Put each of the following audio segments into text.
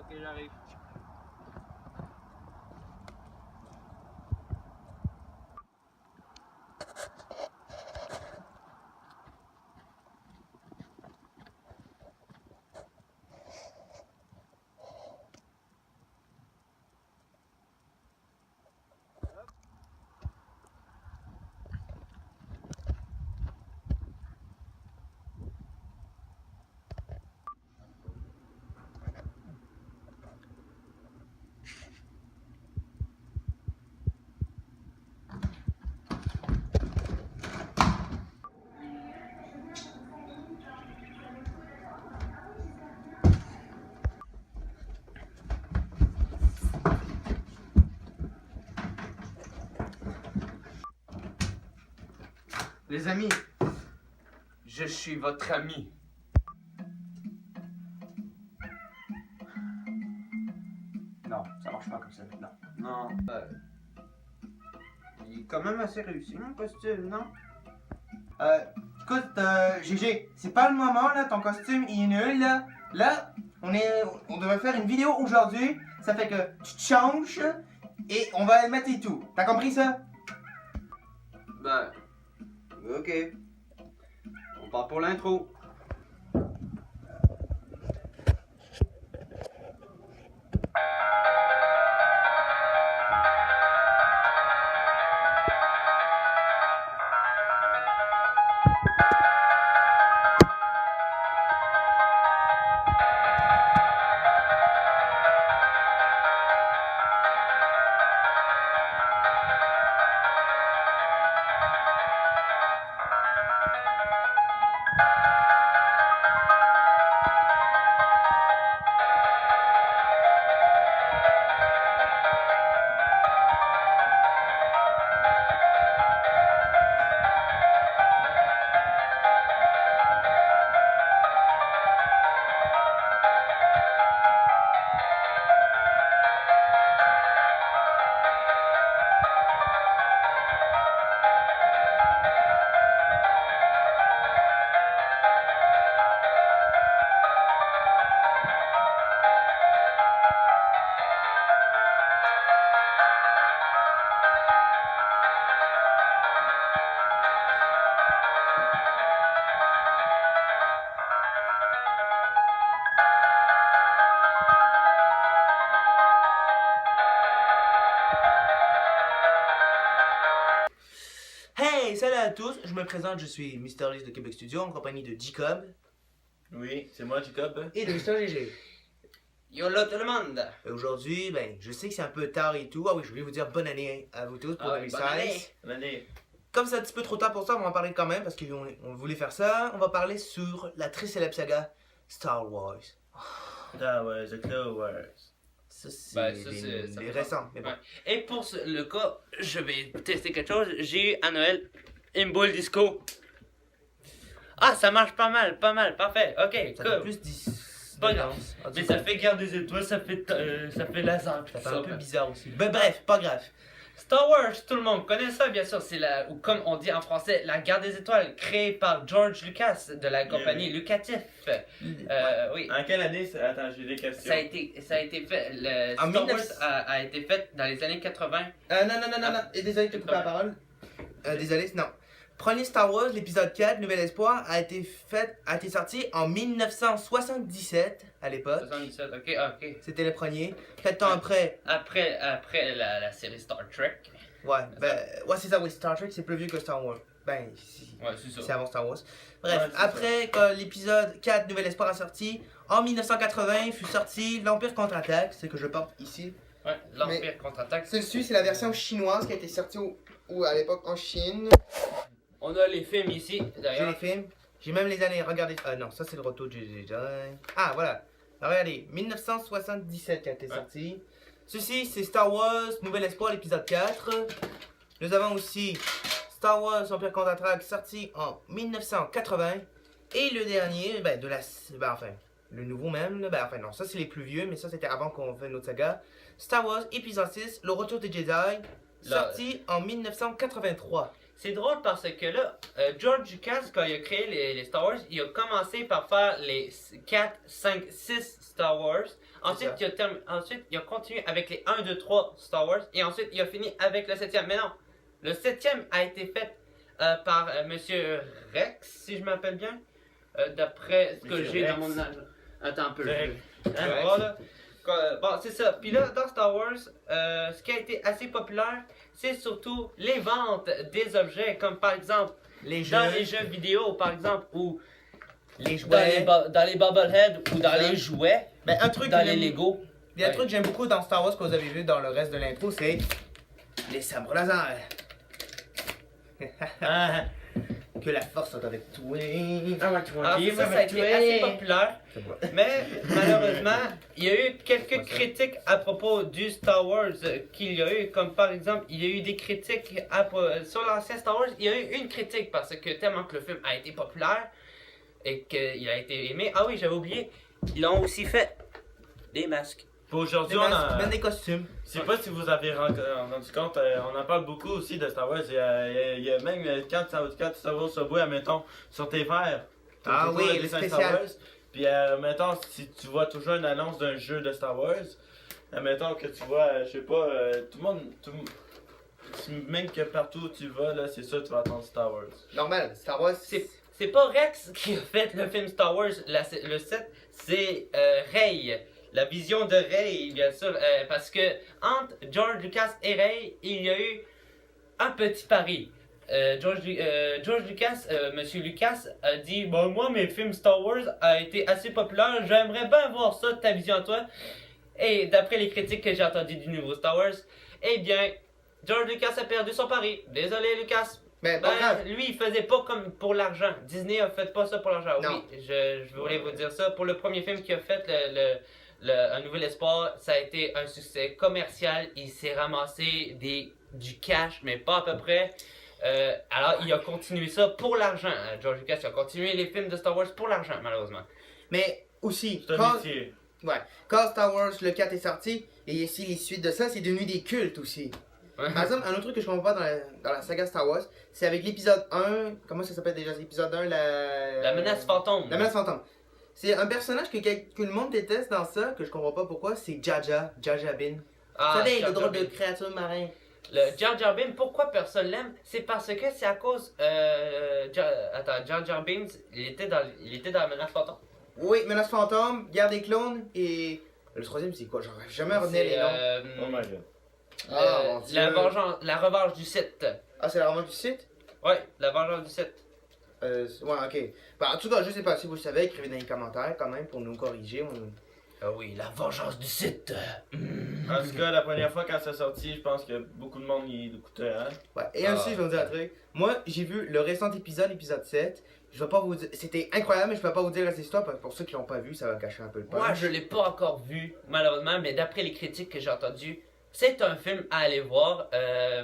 Ok, j'arrive. Les amis, je suis votre ami. Non, ça marche pas comme ça maintenant. Non, il est quand même assez réussi mon costume, non? Écoute, GG, c'est pas le moment là, ton costume il est nul là. Là, on devrait faire une vidéo aujourd'hui, ça fait que tu te changes et on va mettre et tout. T'as compris ça? Ben, ok. On part pour l'intro. Hey, salut à tous, je me présente, je suis Mister List de Québec Studio en compagnie de Jacob Oui, c'est moi, Jacob. et de Mister GG. Yolo tout le monde! Et aujourd'hui, ben, je sais que c'est un peu tard et tout. Ah oui, je voulais vous dire bonne année à vous tous pour Ah, 2016. bonne année. Bonne année. Comme c'est un petit peu trop tard pour ça, on va en parler quand même parce qu'on voulait faire ça. On va parler sur la très célèbre saga Star Wars. Star Wars, The Clone Wars. Ça, c'est Ben, ça, c'est- ça les fait récents. Mais bon. Ouais. Et pour le cas, je vais tester quelque chose. J'ai eu à Noël une boule disco. Ah, ça marche pas mal, parfait. Ok, Ça cool. fait plus 10. Pas grave. Ah, Mais ça fait guerre des étoiles, ça fait laser. Ça fait un peu bizarre aussi. Ben, bref, pas grave. Star Wars, tout le monde connaît ça, bien sûr. C'est ou comme on dit en français, la guerre des étoiles, créée par George Lucas de la compagnie Lucasfilm. Oui. En quelle année Attends, j'ai des questions. Ça a été fait. En Star 19... Wars a été fait dans les années 80. non. Et désolé de te couper la parole. Désolé, non. Premier Star Wars, l'épisode 4, Nouvel Espoir, a été sorti en 1977 à l'époque. 77, ok. C'était le premier. 4 ans après. Après la série Star Trek. Ouais, c'est ça, oui. Star Trek, c'est plus vieux que Star Wars. Ben, Ouais, c'est c'est ça. avant Star Wars. Bref, Ouais, c'est après, quand l'épisode 4, Nouvel Espoir, a sorti, en 1980, fut sorti l'Empire contre-attaque, c'est que je porte ici. Ouais, l'Empire contre-attaque. Celui-ci, c'est la version chinoise qui a été sortie à l'époque en Chine. On a les films ici, J'ai d'ailleurs. les films. J'ai même les années. Regardez. Ah non, ça c'est le retour de Jedi. Ah voilà. Alors, regardez. 1977 qui a été sorti. Ceci c'est Star Wars Nouvel Espoir l'épisode 4. Nous avons aussi Star Wars Empire contre-attaque sorti en 1980. Et le dernier, le nouveau même. Enfin non, ça c'est les plus vieux, mais ça c'était avant qu'on fait notre saga. Star Wars épisode 6, le retour des Jedi. Sorti en 1983. C'est drôle parce que là, George Lucas, quand il a créé les Star Wars, il a commencé par faire les 4, 5, 6 Star Wars Ensuite, C'est ensuite, il a continué avec les 1, 2, 3 Star Wars. Et ensuite, il a fini avec le 7e. Mais non, le 7e a été fait par Monsieur Rex, si je m'appelle bien. D'après ce que Monsieur j'ai dans Rex. mon... Attends un peu. Rex. Voilà. Bon, c'est ça. Puis là, dans Star Wars, ce qui a été assez populaire, c'est surtout les ventes des objets, comme par exemple Les jeux, dans les jeux vidéo, par exemple, ou les dans les, jouets. dans les bobbleheads, ou dans Ça. les jouets, Ben, un truc dans que les j'aime- Lego. Il y a un Ouais. truc que j'aime beaucoup dans Star Wars que vous avez vu dans le reste de l'intro, c'est les sabres laser. Ah, Que la force soit avec toi. Alors ça a été assez populaire, mais malheureusement, il y a eu quelques critiques à propos du Star Wars qu'il y a eu, comme par exemple, il y a eu des critiques sur l'ancien Star Wars, il y a eu une critique parce que tellement que le film a été populaire et qu'il a été aimé. Ah oui, j'avais oublié, ils ont aussi fait des masques. Pour Des aujourd'hui, on masques, a. même des costumes. Je sais pas si vous avez rendu compte, on en parle beaucoup aussi de Star Wars. Il y a même quand Star Wars se voit, admettons, sur tes verres. t'as Ah toujours oui, le le dessin spécial. Star Wars. Puis, admettons, si tu vois toujours une annonce d'un jeu de Star Wars, admettons que tu vois, je sais pas, tout le monde. Même que partout où tu vas, là, c'est ça, tu vas entendre Star Wars. Normal, Star Wars, C'est pas Rex qui a fait le film Star Wars, le 7, c'est Rey. La vision de Rey, bien sûr, parce que entre George Lucas et Rey, il y a eu un petit pari. George Lucas, Monsieur Lucas, a dit bon, moi, mes films Star Wars a été assez populaire, j'aimerais bien voir ça, ta vision à toi. Et d'après les critiques que j'ai entendues du nouveau Star Wars, eh bien, George Lucas a perdu son pari. Désolé, Lucas. mais pas grave. Lui, il faisait pas comme pour l'argent. Disney a fait pas ça pour l'argent. Non. Oui, je voulais vous dire ça. Pour le premier film qu'il a fait, Un Nouvel Espoir, ça a été un succès commercial. Il s'est ramassé du cash, mais pas à peu près. Alors, il a continué ça pour l'argent. George Lucas il a continué les films de Star Wars pour l'argent, malheureusement. Mais aussi, C'est un quand, métier. quand Star Wars le 4 est sorti, et ici les suites de ça, c'est devenu des cultes aussi. Par exemple, un autre truc que je comprends pas dans la saga Star Wars, c'est avec l'épisode 1, comment ça s'appelle déjà l'épisode 1, La menace fantôme. La menace fantôme. C'est un personnage que le monde déteste dans ça, que je comprends pas pourquoi, c'est Jar Bin. Ah, Vous savez, Jar le Jar drôle de Binks. créature marin. Le Jar Jar Binks, pourquoi personne l'aime? C'est parce que c'est à cause. Jar Jar Binks, il était dans la menace fantôme. Oui, menace fantôme, guerre des clones, et le troisième c'est quoi? J'aurais jamais retenu les noms. Oh my god. Ah, mon Dieu. La revanche du Sith. Ah, c'est la revanche du site? Ouais, la vengeance du Sith. Ouais, ok. Bah, en tout cas, je sais pas si vous le savez, écrivez dans les commentaires quand même pour nous corriger. Ah oui, la vengeance du Sith. En tout cas, la première fois quand c'est sorti, je pense que beaucoup de monde y écoutait, hein. Ouais, et Ah, aussi, je vais vous dire un truc. Moi, j'ai vu le récent épisode 7. Je vais pas vous dire. C'était incroyable, mais je peux pas vous dire les histoires parce que pour ceux qui l'ont pas vu, ça va cacher un peu le punch. Moi, je l'ai pas encore vu, malheureusement, mais d'après les critiques que j'ai entendues, c'est un film à aller voir,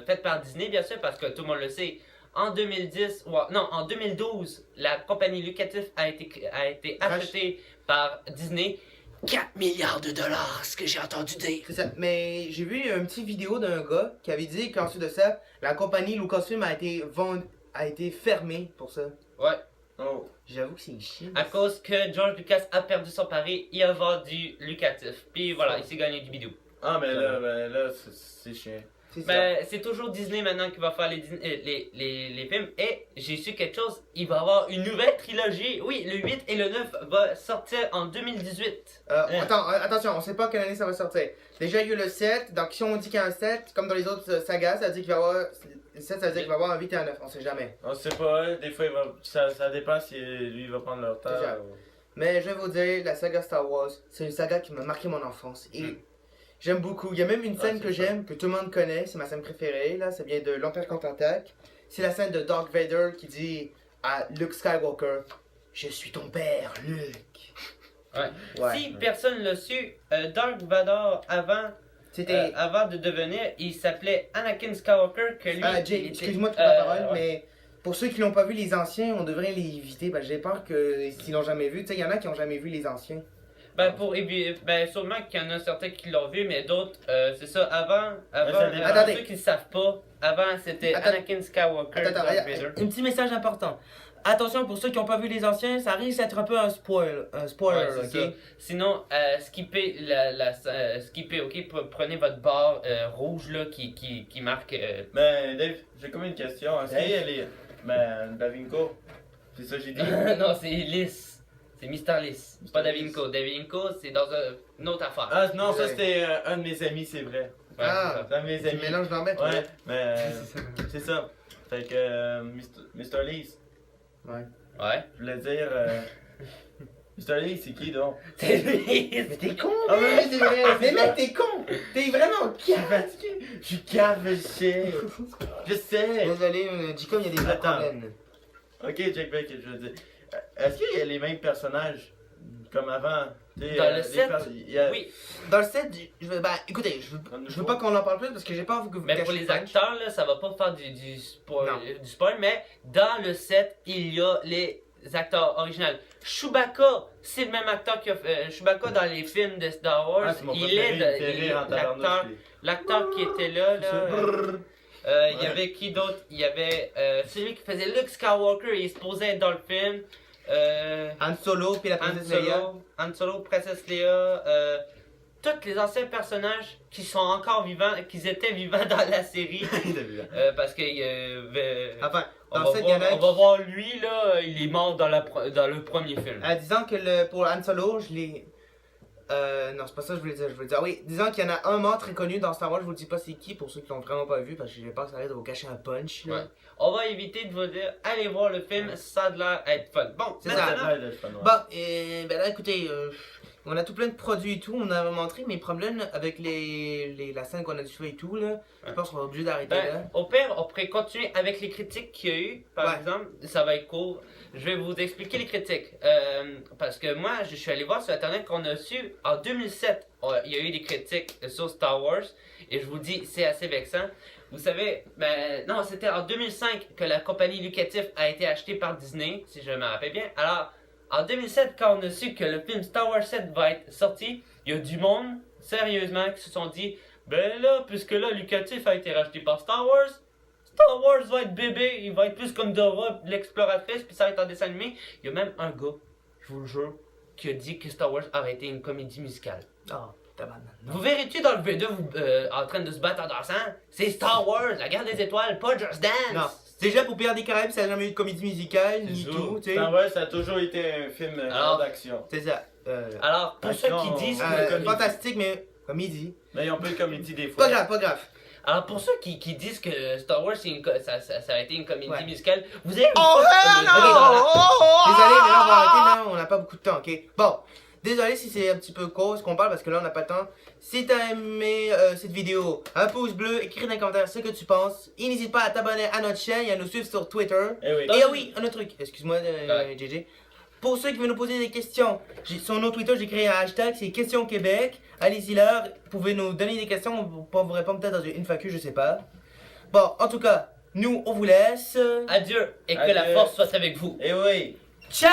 fait par Disney, bien sûr, parce que tout le monde le sait. En 2010, en 2012, la compagnie Lucasfilm a été achetée par Disney. 4 milliards de dollars, ce que j'ai entendu dire. C'est ça. Mais j'ai vu une petite vidéo d'un gars qui avait dit qu'ensuite de ça, la compagnie Lucasfilm a été fermée pour ça. Ouais, Oh. J'avoue que c'est chiant. à cause que George Lucas a perdu son pari, il a vendu Lucasfilm. Puis voilà, il s'est gagné du bidou. Ah, mais là, c'est chiant. C'est ça. Ben, c'est toujours Disney maintenant qui va faire les films. Et j'ai su quelque chose, il va y avoir une nouvelle trilogie. Oui, le 8 et le 9 va sortir en 2018. Attention, on sait pas quelle année ça va sortir. Déjà, il y a eu le 7, donc si on dit qu'il y a un 7, comme dans les autres sagas, ça veut dire qu'il va y avoir. Le 7, ça veut dire qu'il va y avoir un 8 et un 9, on sait jamais. On sait pas, des fois, ça dépend si lui il va prendre leur temps. C'est ça. Mais je vais vous dire, la saga Star Wars, c'est une saga qui m'a marqué mon enfance. Et j'aime beaucoup. Il y a même une scène c'est que ça. j'aime, que tout le monde connaît, c'est ma scène préférée, là, ça vient de l'Empire contre-attaque. C'est la scène de Darth Vader qui dit à Luke Skywalker, je suis ton père, Luke. Ouais. Si personne l'a su, Darth Vader, C'était. avant de devenir, il s'appelait Anakin Skywalker. Que lui, Ah, Jay, il était- excuse-moi de prendre la parole, ouais. mais pour ceux qui l'ont pas vu, les anciens, on devrait les éviter. Ben, j'ai peur que s'ils l'ont jamais vu, tu sais, il y en a qui ont jamais vu les anciens. Sûrement qu'il y en a certains qui l'ont vu, mais d'autres, c'est ça, avant ça dépend. Attendez. ceux qui ne savent pas, avant c'était Attends. Anakin Skywalker, Attends, Darth Vader. un petit message important. attention pour ceux qui n'ont pas vu les anciens, ça risque d'être un peu un spoiler, Ouais, ok? c'est ça. Sinon, skippez skippez, ok? Prenez votre barre rouge là qui marque. Mais Dave, j'ai comme une question. Est-ce Dave? qu'elle est. Ben, Davinco. C'est ça que j'ai dit. Non, c'est Lys. C'est Mister Lys. C'est pas Davinco. Davinco, c'est dans une autre affaire. Ah non, ça Ouais. c'était un de mes amis, c'est vrai. Ouais, Ah. C'est un de mes Tu amis. mélanges dans mettre, Ouais, mais c'est ça. Fait que Mr. Lee, ouais. Ouais. je voulais dire. Mr. Lee, c'est qui donc? C'est Lys. Mais t'es con! Ah, mais oui, c'est vrai! Mais mec, t'es con! T'es vraiment Je suis fatigué! Je suis calme, je sais! Je sais! Désolé, J-Com, il y a des vrais Attends. problèmes. Ok, Jack Beck, je veux dire. Est-ce qu'il y a les mêmes personnages comme avant? T'sais, Dans le les set? il y a- Oui, Dans le set, écoutez, je veux pas qu'on en parle plus parce que j'ai pas envie que vous mais pour cachiez les le punch. acteurs, là, ça va pas faire du Non. spoil, mais dans le set, il y a les acteurs originaux. Chewbacca, c'est le même acteur qui a fait. Chewbacca dans les films de Star Wars, Ah, c'est mon il préféré, est il me fait il est rire en tabarnak, lui. l'acteur qui était là. Il y Ouais. avait qui d'autre? Il y avait celui qui faisait Luke Skywalker, il est supposé être dans le film. Han Solo puis la princesse Leia. Han Solo, Princesse Leia, tous les anciens personnages qui sont encore vivants, qui étaient vivants dans la série, parce que Enfin, on, dans va le set, il y en voir, a on va voir lui là, il est mort dans le premier film. disant que pour Han Solo, je l'ai. Non, c'est pas ça que je voulais dire. Je voulais dire, oui, disant qu'il y en a un mort très connu dans Star Wars, je vous dis pas c'est qui pour ceux qui l'ont vraiment pas vu, parce que j'ai peur que ça arrive de vous cacher un punch. Là. Ouais. On va éviter de vous dire, allez voir le film, ça a l'air être fun. Bon, C'est maintenant, ça. Bon. Ben là, écoutez, on a tout plein de produits et tout, on a montré, mais le problème avec la scène qu'on a dû faire et tout, là, je pense qu'on va être obligé d'arrêter là. ben, au pire, on pourrait continuer avec les critiques qu'il y a eu, par Ouais. exemple. Ça va être court. Je vais vous expliquer les critiques. Parce que moi, je suis allé voir sur Internet qu'on a su, en 2007, il y a eu des critiques sur Star Wars. Et je vous dis, c'est assez vexant. Vous savez, ben, non, c'était en 2005 que la compagnie Lucasfilm a été achetée par Disney, si je me rappelle bien. Alors, en 2007, quand on a su que le film Star Wars 7 va être sorti, il y a du monde, sérieusement, qui se sont dit, ben là, puisque là, Lucasfilm a été racheté par Star Wars va être bébé, il va être plus comme Dora, l'exploratrice, puis ça va être en dessin animé. Il y a même un gars, je vous le jure, qui a dit que Star Wars aurait été une comédie musicale. Oh, tabarnak. Vous verrez-tu dans le V2 en train de se battre en dansant? C'est Star Wars, la guerre des étoiles, pas Just Dance! Non, déjà pour Pirates des Caraïbes, ça n'a jamais eu de comédie musicale, ni tout, tu sais. Star Wars, ça a toujours été un film Alors- d'action. C'est ça. Alors, pour ceux qui disent que... comédie. Fantastique, mais comédie. Mais ils ont peu de comédie des fois. Pas grave, pas grave. Alors, pour ceux qui disent que Star Wars, ça a été une comédie Ouais. musicale, vous avez une Oh, fausse comédie. Ok, voilà. Désolé, mais là, on va arrêter, là, on n'a pas beaucoup de temps, ok? Bon, désolé si c'est un petit peu court ce qu'on parle, parce que là, on n'a pas le temps. Si t'as aimé cette vidéo, un pouce bleu, écris dans les commentaires ce que tu penses. Et n'hésite pas à t'abonner à notre chaîne et à nous suivre sur Twitter. Eh oui. Et ah oui, un autre truc, excuse-moi, Ouais. JJ. Pour ceux qui veulent nous poser des questions, sur notre Twitter, j'ai créé un hashtag, c'est Questions Québec. Allez-y là, vous pouvez nous donner des questions, on peut vous répondre peut-être dans une FAQ, je sais pas. Bon, en tout cas, nous, on vous laisse. Adieu, et que la Adieu. force soit avec vous. Eh oui. Ciao!